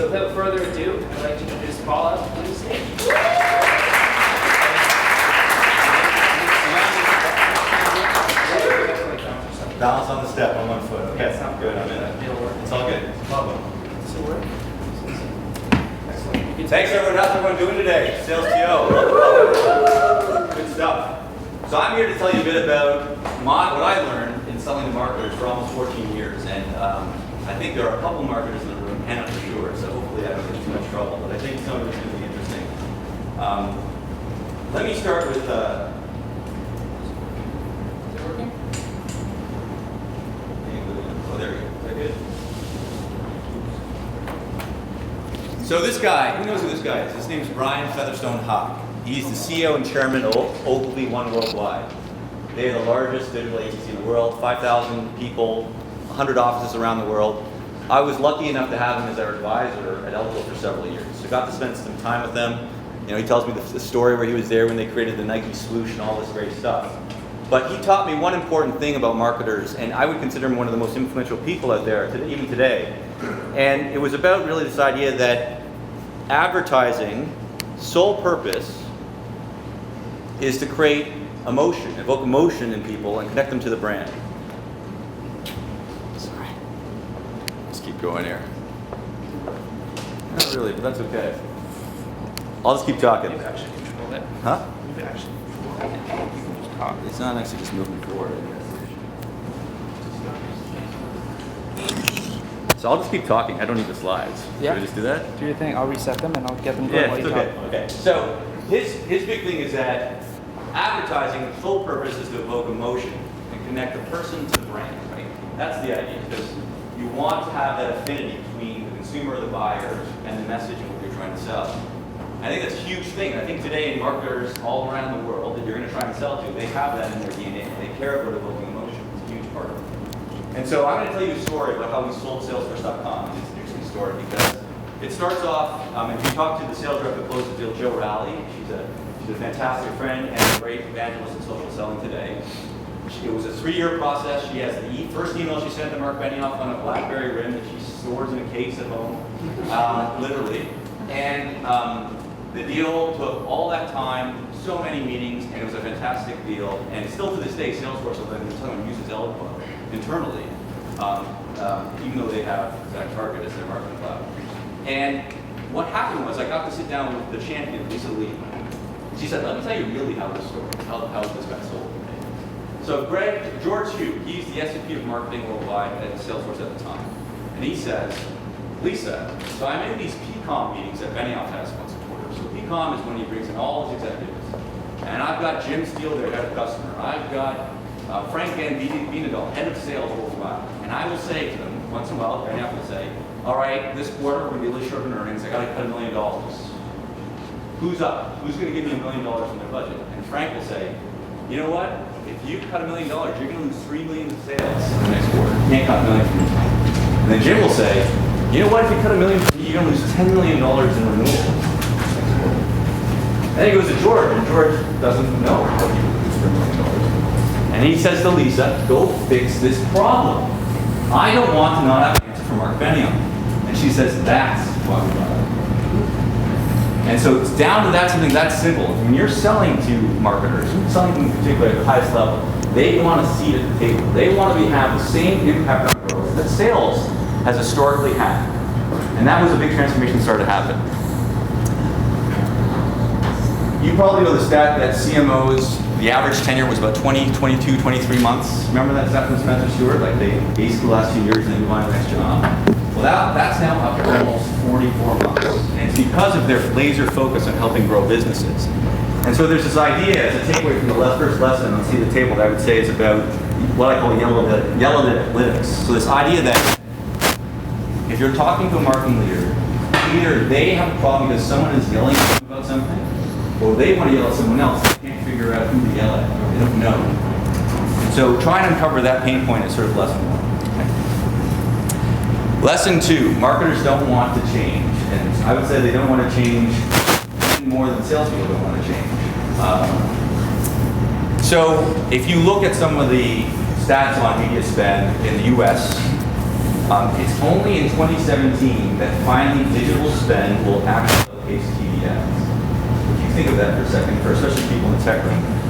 So without further ado, I'd like to introduce Paul up to the stage. Balance on the step on one foot. Okay, That's not good. I'm in it. It'll work. It's all good. Does it work? Excellent. You can Thanks everyone. How's everyone doing today? SalesTO. Good stuff. So I'm here to tell you a bit about what I learned in selling to marketers for almost 14 years. And I think there are a couple marketers in the room, Hannah for sure, so hopefully I don't get too much trouble. But I think some of it's going to be interesting. Let me start with... Is it working? Oh, there we go. Is that good? So this guy, who knows who this guy is? His name is Brian Featherstone Hawk. He's the CEO and chairman of Ogilvy One Worldwide. They are the largest digital agency in the world, 5,000 people, 100 offices around the world. I was lucky enough to have him as our advisor at Elko for several years. So I got to spend some time with them. You know, he tells me the story where he was there when they created the Nike swoosh and all this great stuff. But he taught me one important thing about marketers, and I would consider him one of the most influential people out there, even today. And it was about really this idea that advertising, sole purpose, is to create emotion, evoke emotion in people and connect them to the brand. Sorry. Let's keep going here. Not really, but that's okay. I'll just keep talking. You've actually controlled it. Huh? You've actually controlled it. You can just talk. It's not actually just moving forward, I guess. So I'll just keep talking. I don't need the slides. Yeah. Should I just do that? Do your thing. I'll reset them and I'll get them going Yeah, while it's you okay. talk. Okay. So his big thing is that advertising, the sole purpose is to evoke emotion and connect the person to the brand. Right? That's the idea. Because you want to have that affinity between the consumer, the buyer, and the message and what you're trying to sell. I think that's a huge thing. I think today marketers all around the world that you're going to try and sell to, they have that in their DNA. They care about evoking emotion. It's a huge part of it. And so I'm going to tell you a story about how we sold Salesforce.com. It's an interesting story because it starts off, if you talk to the sales rep that closed the deal, Joe Rowley, she's a fantastic friend and a great evangelist in social selling today. It was a 3-year process. She has the first email she sent to Mark Benioff on a BlackBerry rim that she stores in a case at home, literally. And the deal took all that time, so many meetings, and it was a fantastic deal. And still to this day, Salesforce uses Eloqua internally, even though they have TechTarget as their marketing cloud. And what happened was I got to sit down with the champion, Lisa Lee. She said, let me tell you really how this story, how this got sold. So George Hugh, he's the SVP of Marketing Worldwide at Salesforce at the time. And he says, Lisa, so I'm in these PCOM meetings that Benioff has once a quarter. So PCOM is when he brings in all his executives. And I've got Jim Steele there, head of customer. I've got Frank Van Veenendaal, head of sales worldwide. And I will say to them, once in a while, Benioff will say, all right, this quarter we're going to be a little short in earnings. I got to cut $1 million. Who's up? Who's going to give me $1 million from their budget? And Frank will say, you know what? If you cut $1 million, you're going to lose $3 million in sales in the next quarter. You can't cut $1 million from your time. And then Jim will say, you know what? If you cut $1 million from me, you're going to lose $10 million in renewals next quarter. Then he goes to George, and George doesn't know what he would lose for $1 million. And he says to Lisa, go fix this problem. I don't want to not have an answer from Mark Benioff. And she says, that's why we got it. And so it's down to that, something that simple. When you're selling to marketers, selling in particular at the highest level, they want a seat at the table. They want to have the same impact on growth that sales has historically had. And that was a big transformation that started to happen. You probably know the stat that CMOs, the average tenure was about 20, 22, 23 months. Remember that stat from Spencer Stewart? Like they basically the last few years and they move on to the next job. Well, that's now up to almost 44 months. And it's because of their laser focus on helping grow businesses. And so there's this idea, as a takeaway from the first lesson on See the Table, that I would say is about what I call yellow analytics. So this idea that if you're talking to a marketing leader, either they have a problem because someone is yelling at them about something, or they want to yell at someone else. They can't figure out who to yell at, or they don't know. So try and uncover that pain point is sort of lesson 1. Lesson 2, marketers don't want to change. And I would say they don't want to change any more than salespeople don't want to change. So if you look at some of the stats on media spend in the US, It's only in 2017 that finally digital spend will actually outpace TV ads. If you think of that for a second, for especially people in the tech room,